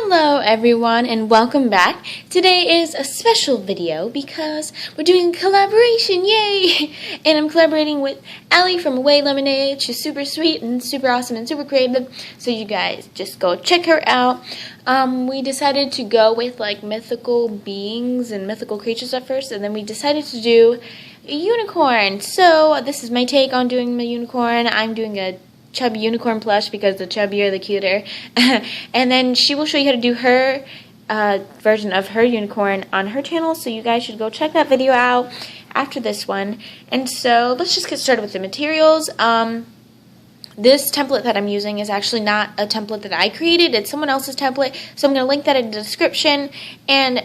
Hello everyone and welcome back. Today is a special video because we're doing a collaboration, yay! And I'm collaborating with Allie from AwayLemonade. She's super sweet and super awesome and super creative, so you guys just go check her out. We decided to go with like mythical beings and mythical creatures at first, and then we decided to do a unicorn. So this is my take on doing the unicorn. I'm doing a Chubby unicorn plush because the chubbier the cuter. And then she will show you how to do her version of her unicorn on her channel, so you guys should go check that video out after this one. And so let's just get started with the materials. This template that I'm using is actually not a template that I created. It's someone else's template, so I'm going to link that in the description. And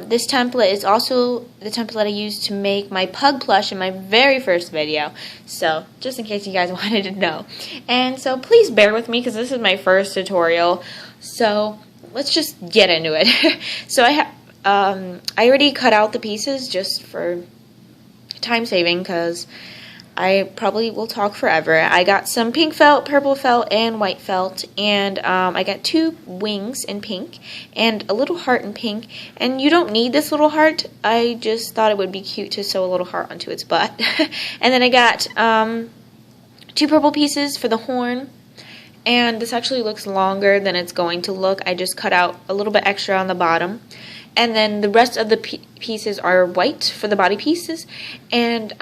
this template is also the template I used to make my pug plush in my very first video. So, just in case you guys wanted to know. And so, please bear with me because this is my first tutorial. So, let's just get into it. So, I already cut out the pieces just for time saving because I probably will talk forever. I got some pink felt, purple felt, and white felt, and I got 2 wings in pink and a little heart in pink. And you don't need this little heart. I just thought it would be cute to sew a little heart onto its butt. And then I got 2 purple pieces for the horn. And this actually looks longer than it's going to look. I just cut out a little bit extra on the bottom. And then the rest of the pieces are white for the body pieces. And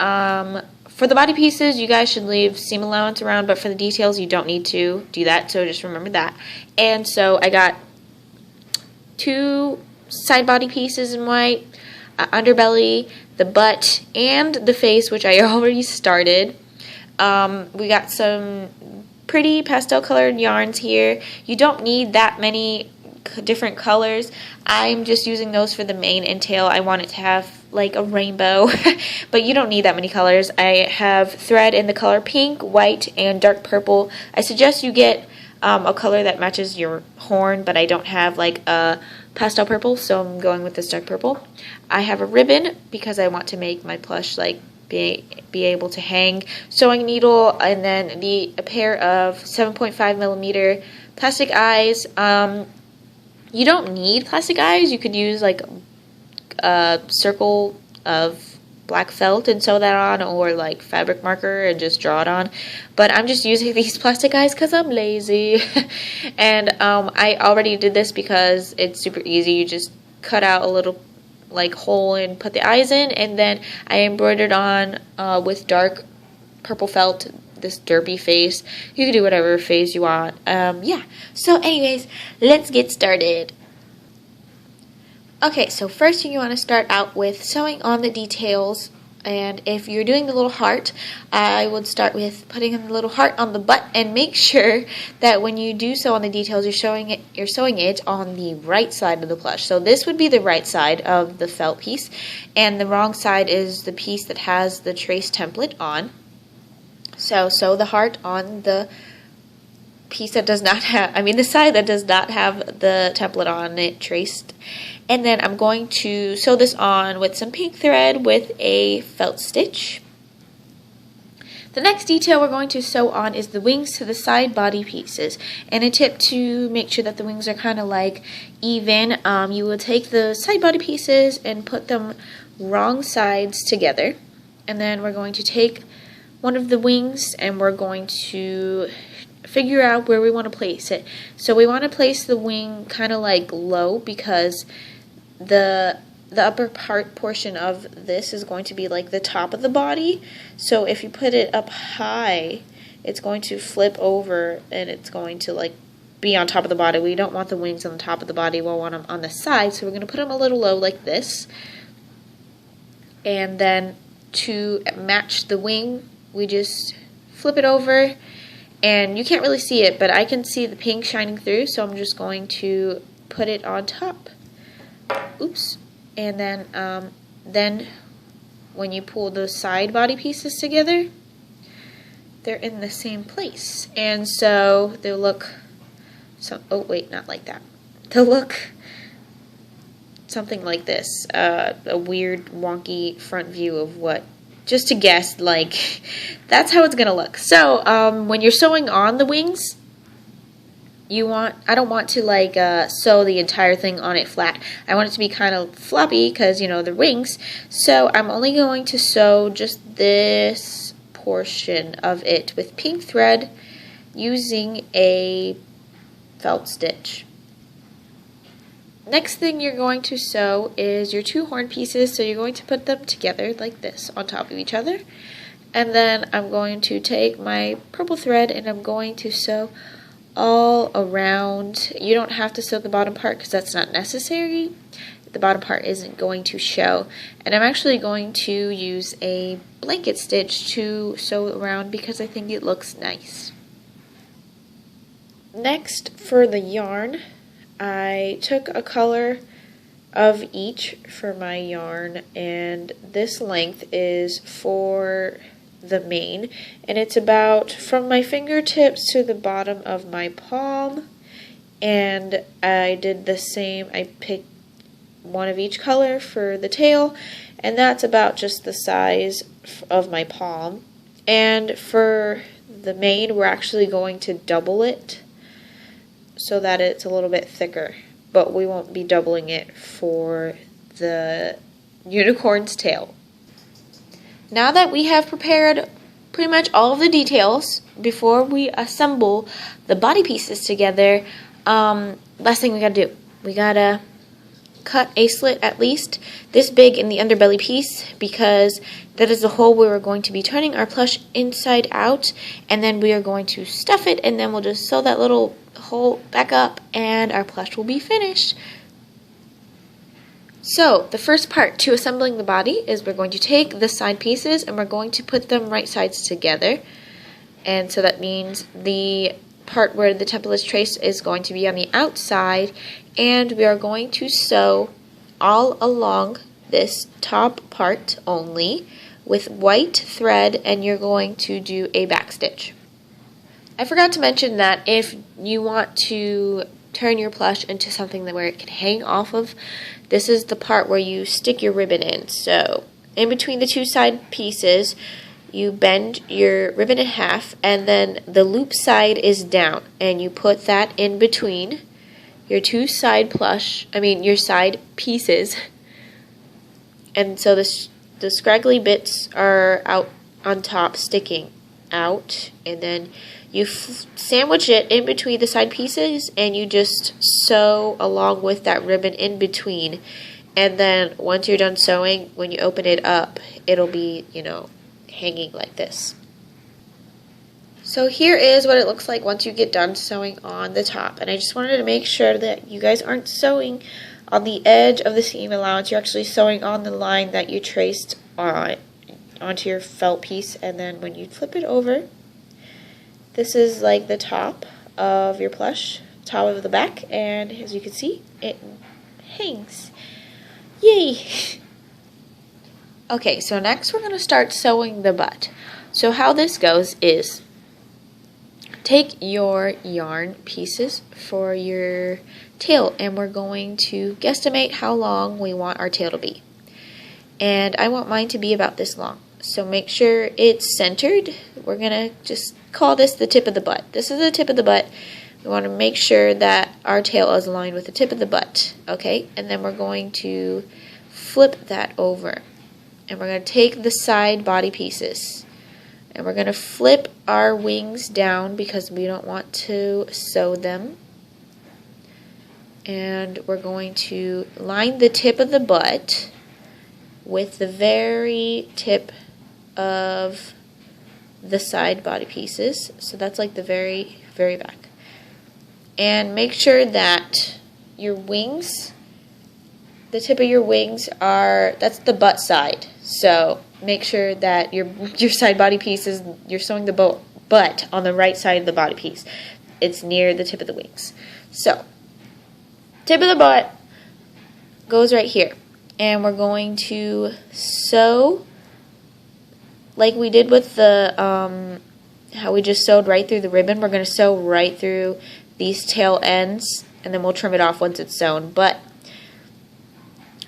for the body pieces, you guys should leave seam allowance around, but for the details, you don't need to do that, so just remember that. And so I got 2 side body pieces in white, underbelly, the butt, and the face, which I already started. We got some pretty pastel colored yarns here. You don't need that many different colors. I'm just using those for the mane and tail. I want it to have like a rainbow, but you don't need that many colors. I have thread in the color pink, white, and dark purple. I suggest you get a color that matches your horn, but I don't have like a pastel purple, so I'm going with this dark purple. I have a ribbon because I want to make my plush like be able to hang. Sewing needle, and then a pair of 7.5mm plastic eyes. You don't need plastic eyes. You could use like a circle of black felt and sew that on, or like fabric marker and just draw it on. But I'm just using these plastic eyes because I'm lazy. And I already did this because it's super easy. You just cut out a little like hole and put the eyes in, and then I embroidered on with dark purple felt this derpy face. You can do whatever face you want. Yeah. So anyways, let's get started. Okay, so first you want to start out with sewing on the details. And if you're doing the little heart, I would start with putting the little heart on the butt, and make sure that when you do sew on the details, you're sewing it on the right side of the plush. So this would be the right side of the felt piece, and the wrong side is the piece that has the trace template on. So sew the heart on the piece that does not have, the side that does not have the template on it traced. And then I'm going to sew this on with some pink thread with a felt stitch. The next detail we're going to sew on is the wings to the side body pieces. And a tip to make sure that the wings are kind of like even, you will take the side body pieces and put them wrong sides together. And then we're going to take one of the wings and we're going to figure out where we want to place it. So we want to place the wing kind of like low, because the upper portion of this is going to be like the top of the body. So if you put it up high, it's going to flip over and it's going to like be on top of the body. We don't want the wings on the top of the body, we want them on the side, so we're going to put them a little low like this. And then to match the wing, we just flip it over, and you can't really see it, but I can see the pink shining through, so I'm just going to put it on top. Oops. And then when you pull the side body pieces together, they're in the same place. And so they'll look, oh wait, not like that. They'll look something like this, a weird wonky front view of what, just to guess, like, that's how it's gonna look. So when you're sewing on the wings, I don't want to like sew the entire thing on it flat. I want it to be kind of floppy because, you know, they're wings. So I'm only going to sew just this portion of it with pink thread using a felt stitch. Next thing you're going to sew is your 2 horn pieces. So you're going to put them together like this on top of each other. And then I'm going to take my purple thread and I'm going to sew all around. You don't have to sew the bottom part because that's not necessary. The bottom part isn't going to show. And I'm actually going to use a blanket stitch to sew around because I think it looks nice. Next, for the yarn, I took a color of each for my yarn, and this length is for the mane, and it's about from my fingertips to the bottom of my palm. And I did the same. I picked one of each color for the tail, and that's about just the size of my palm. And for the mane, we're actually going to double it so that it's a little bit thicker, but we won't be doubling it for the unicorn's tail. Now that we have prepared pretty much all of the details before we assemble the body pieces together, last thing we gotta do, we gotta cut a slit at least this big in the underbelly piece, because that is the hole where we're going to be turning our plush inside out, and then we are going to stuff it, and then we'll just sew that little hole back up and our plush will be finished. So the first part to assembling the body is we're going to take the side pieces and we're going to put them right sides together. And so that means the part where the temple is traced is going to be on the outside, and we are going to sew all along this top part only with white thread, and you're going to do a back stitch. I forgot to mention that if you want to turn your plush into something that where it can hang off of, this is the part where you stick your ribbon in. So in between the 2 side pieces, you bend your ribbon in half, and then the loop side is down, and you put that in between your 2 side your side pieces. And so the scraggly bits are out on top, sticking out, and then you sandwich it in between the side pieces, and you just sew along with that ribbon in between. And then once you're done sewing, when you open it up, it'll be, hanging like this. So here is what it looks like once you get done sewing on the top. And I just wanted to make sure that you guys aren't sewing on the edge of the seam allowance. You're actually sewing on the line that you traced onto your felt piece. And then when you flip it over, this is like the top of your plush, top of the back, and as you can see, it hangs. Yay! Okay, so next we're going to start sewing the butt. So how this goes is, take your yarn pieces for your tail, and we're going to guesstimate how long we want our tail to be. And I want mine to be about this long. So make sure it's centered. We're going to just call this the tip of the butt. This is the tip of the butt. We want to make sure that our tail is aligned with the tip of the butt. Okay, and then we're going to flip that over. And we're going to take the side body pieces. And we're going to flip our wings down because we don't want to sew them. And we're going to line the tip of the butt with the very tip of the side body pieces. So that's like the very, very back. And make sure that your wings, the tip of your wings that's the butt side. So make sure that your side body pieces, you're sewing the butt on the right side of the body piece. It's near the tip of the wings. So tip of the butt goes right here. And we're going to sew like we did with the how we just sewed right through the ribbon. We're going to sew right through these tail ends, and then we'll trim it off once it's sewn. But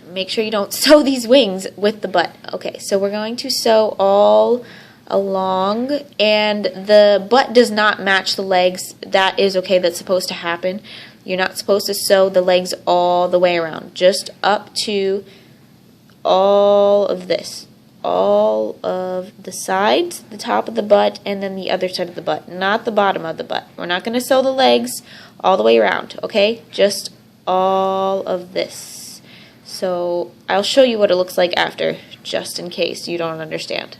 make sure you don't sew these wings with the butt. Okay, so we're going to sew all along, and the butt does not match the legs. That is okay. That's supposed to happen. You're not supposed to sew the legs all the way around, just up to all of this. All of the sides, the top of the butt, and then the other side of the butt, not the bottom of the butt. We're not going to sew the legs all the way around, okay? Just all of this. So I'll show you what it looks like after, just in case you don't understand.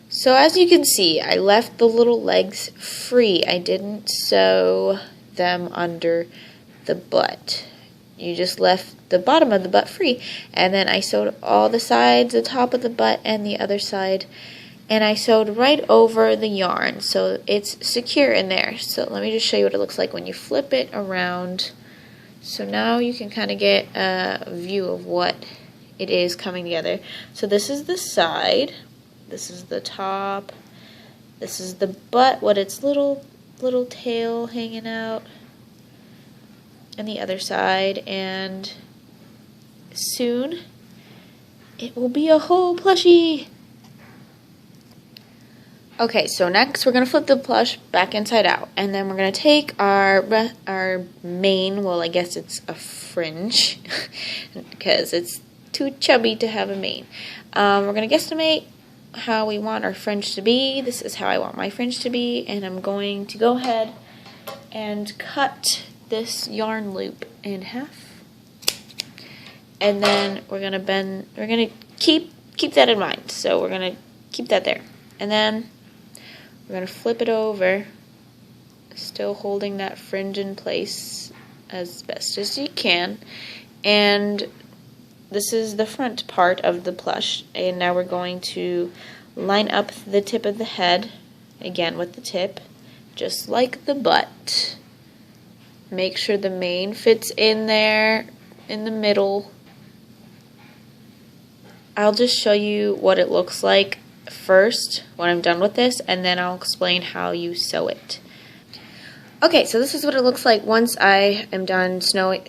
So as you can see, I left the little legs free. I didn't sew them under the butt. You just left the bottom of the butt free. And then I sewed all the sides, the top of the butt, and the other side. And I sewed right over the yarn, so it's secure in there. So let me just show you what it looks like when you flip it around. So now you can kind of get a view of what it is coming together. So this is the side. This is the top. This is the butt, what its little tail hanging out. And the other side, and soon it will be a whole plushie. Okay, so next we're going to flip the plush back inside out, and then we're going to take our mane, well I guess it's a fringe, because it's too chubby to have a mane. We're going to guesstimate how we want our fringe to be. This is how I want my fringe to be, and I'm going to go ahead and cut this yarn loop in half, and then we're gonna keep that in mind, so we're gonna keep that there, and then we're gonna flip it over, still holding that fringe in place as best as you can. And this is the front part of the plush, and now we're going to line up the tip of the head again with the tip, just like the butt. Make sure the mane fits in there in the middle. I'll just show you what it looks like first when I'm done with this, and then I'll explain how you sew it. Okay, so this is what it looks like once I am done sewing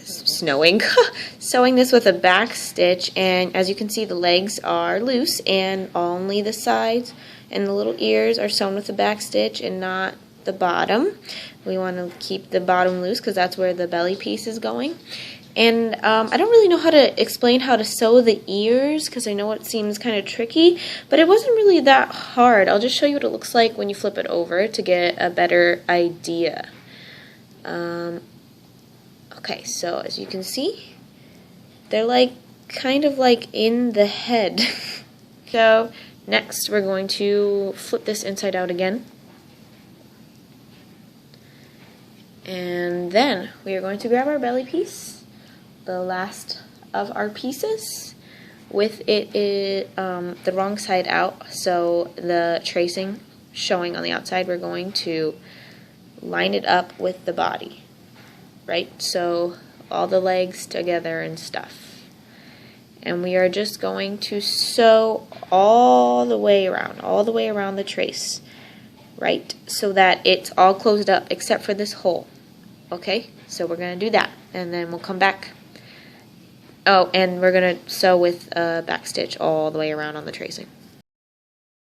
this with a back stitch, and as you can see the legs are loose and only the sides and the little ears are sewn with the back stitch and not the bottom. We want to keep the bottom loose because that's where the belly piece is going. And I don't really know how to explain how to sew the ears because I know it seems kind of tricky, but it wasn't really that hard. I'll just show you what it looks like when you flip it over to get a better idea. Okay, so as you can see, they're like kind of like in the head. So next we're going to flip this inside out again. And then we are going to grab our belly piece, the last of our pieces, with it the wrong side out, so the tracing showing on the outside. We're going to line it up with the body, right? So all the legs together and stuff. And we are just going to sew all the way around the trace, right? So that it's all closed up except for this hole. Okay, so we're going to do that, and then we'll come back. Oh, and we're going to sew with a back stitch all the way around on the tracing.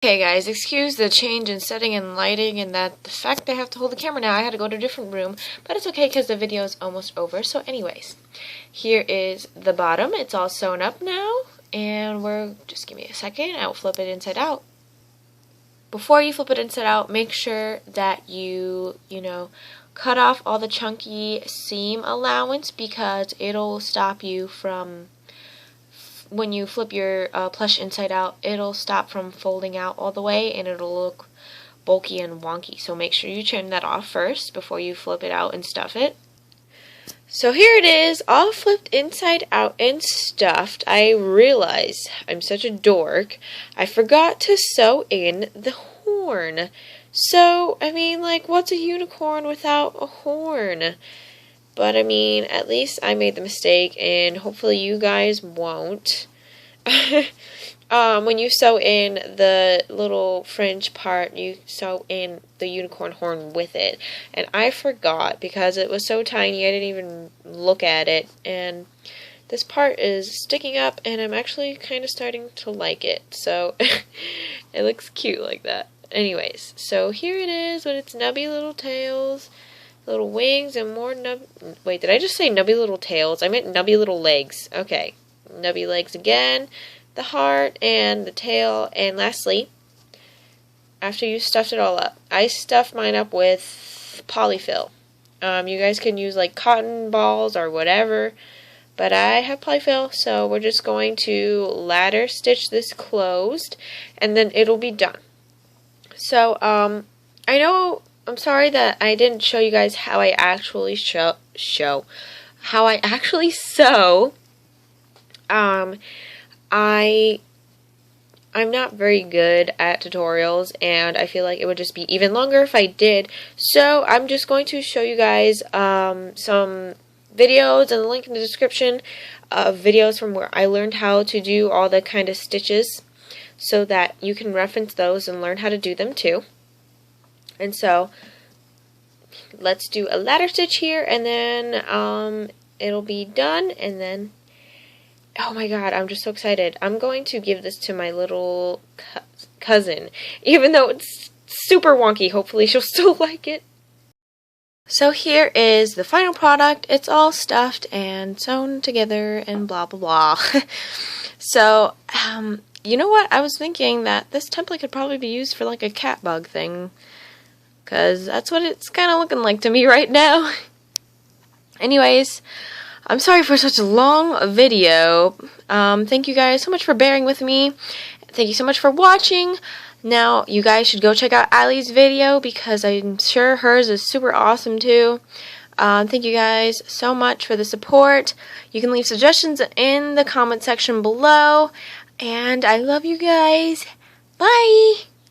Okay guys, excuse the change in setting and lighting and that the fact I have to hold the camera now. I had to go to a different room, but it's okay because the video is almost over. So anyways, here is the bottom. It's all sewn up now, and just give me a second, I'll flip it inside out. Before you flip it inside out, make sure that you cut off all the chunky seam allowance, because it'll stop you from, when you flip your plush inside out, it'll stop from folding out all the way and it'll look bulky and wonky. So make sure you trim that off first before you flip it out and stuff it. So here it is, all flipped inside out and stuffed. I realize I'm such a dork. I forgot to sew in the horn. So, I mean, like, what's a unicorn without a horn? But, I mean, at least I made the mistake, and hopefully you guys won't. When you sew in the little fringe part, you sew in the unicorn horn with it. And I forgot because it was so tiny, I didn't even look at it. And this part is sticking up, and I'm actually kind of starting to like it. So it looks cute like that. Anyways, so here it is with its nubby little tails, little wings, and more wait, did I just say nubby little tails? I meant nubby little legs. Okay, nubby legs again, the heart, and the tail, and lastly, after you stuffed it all up, I stuffed mine up with polyfill. You guys can use like cotton balls or whatever, but I have polyfill, so we're just going to ladder stitch this closed, and then it'll be done. So, I know, I'm sorry that I didn't show you guys how I actually how I actually sew. I'm not very good at tutorials, and I feel like it would just be even longer if I did. So I'm just going to show you guys some videos, and the link in the description of videos from where I learned how to do all the kind of stitches, so that you can reference those and learn how to do them too. And so let's do a ladder stitch here, and then it'll be done, and then oh my god, I'm just so excited. I'm going to give this to my little cousin. Even though it's super wonky, hopefully she'll still like it. So here is the final product. It's all stuffed and sewn together and blah blah blah. So, you know what? I was thinking that this template could probably be used for like a cat bug thing, because that's what it's kind of looking like to me right now. Anyways, I'm sorry for such a long video. Thank you guys so much for bearing with me. Thank you so much for watching. Now, you guys should go check out Allie's video, because I'm sure hers is super awesome too. Thank you guys so much for the support. You can leave suggestions in the comment section below. And I love you guys. Bye!